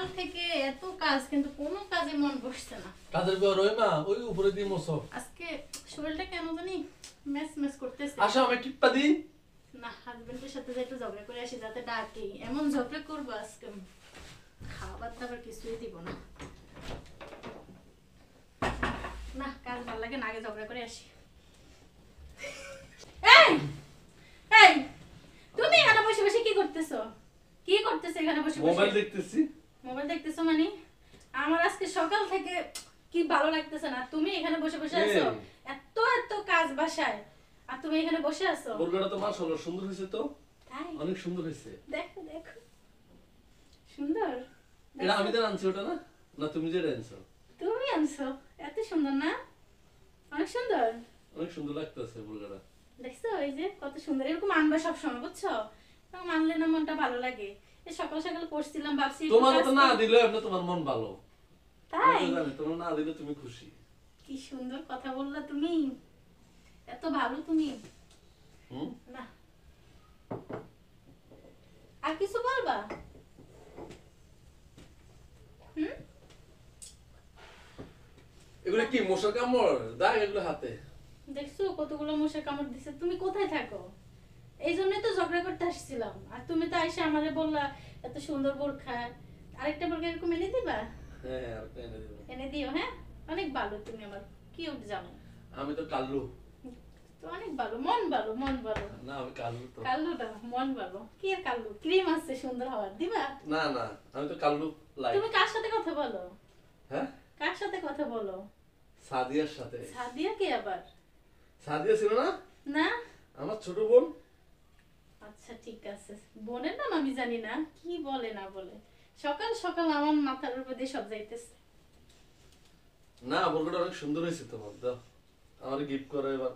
সকাল থেকে এত কাজ কিন্তু কোনো কাজে মন বসছে না। কাজের পর ওই মা ওই উপরে দিয়ে মোছো। আজকে শরীরটা কেন জানি ম্যাচ ম্যাচ করতেছে। আসো আমি টিপ্পা দি। না, হাজবেন্ডের সাথে যাই একটু ঝগড়া করে আসি, যাতে ডাকি। এমন ঝগড়া করবো আজকে, খাবার দাবার কিছুই দিব না। না, কাজ ভালো লাগে না, আগে ঝগড়া করে আসি। এই এই তুমি এখানে বসে বসে কি করতেছো? কি করতেছো এখানে বসে বসে? মোবাইল দেখতেছি। মোবাইল দেখতেছো মানে? আমার আজকে সকাল থেকে কি ভালো লাগতেছে না। তুমি এখানে বসে বসে আছো, এত এত কাজ বাসায়, আর তুমি এখানে বসে আছো। বোরকাটা তো মাশাআল্লাহ সুন্দর হয়েছে তো। তাই? অনেক সুন্দর হয়েছে। দেখো দেখো, সুন্দর। এটা আমি তো আনছি ওটা না? না তুমি যে আনছো? তুমি আনছো? এত সুন্দর না? অনেক সুন্দর। অনেক সুন্দর লাগতেছে বোরকাটা। দেখছো এই যে কত সুন্দর, এরকম আনবা সব সময়, বুঝছো? এরকম আনলে না মনটা ভালো লাগে। এই সকাল সকাল পড়ছিলাম, ভাবছি একটু তোমার কাজ তো না করি। দিলে আপনি তোমার মন ভালো। তাই? আমি তো জানি তোমার না দিলে তুমি খুশি। কি সুন্দর কথা বললা তুমি, এত ভালো তুমি। না, আর কিছু বলবা? এগুলো কি মশার কামড়? দাগ এগুলো হাতে। দেখছো কতগুলো মশার কামড় দিছে। তুমি কোথায় থাকো? এই জন্যই তো ঝগড়া করতে আসছিলাম, আর তুমি তো এসে আমাদের বললা এত সুন্দর বোরখা, আরেকটা বোরখা এরকম এনে দিবা? হ্যাঁ আর এনে দেব। এনে দিও। হ্যাঁ, অনেক ভালো তুমি, আমার কিউট জানো। আমি তো কাল্লু। তো অনেক ভালো, মন ভালো, মন ভালো। না আমি কাল্লু তো। কাল্লুটা মন ভালো। কি আর কাল্লু, ক্রিম আছে সুন্দর হওয়ার, দিবা? না না আমি তো কাল্লু লাই। তুমি কার সাথে কথা বলো? হ্যাঁ? কার সাথে কথা বলো? সাদিয়ার সাথে। সাদিয়া কে আবার? সাদিয়া ছিল না? না। আমার ছোট বোন। আচ্ছা ঠিক আছে, বোনের নাম আমি জানি না, কি বলে না বলে। সকাল সকাল আমার মাথার উপর দিয়ে সব যাইতেছে। না বোরকাটা অনেক সুন্দর হয়েছে তোমার। দাও আমার গিফট করো এবার।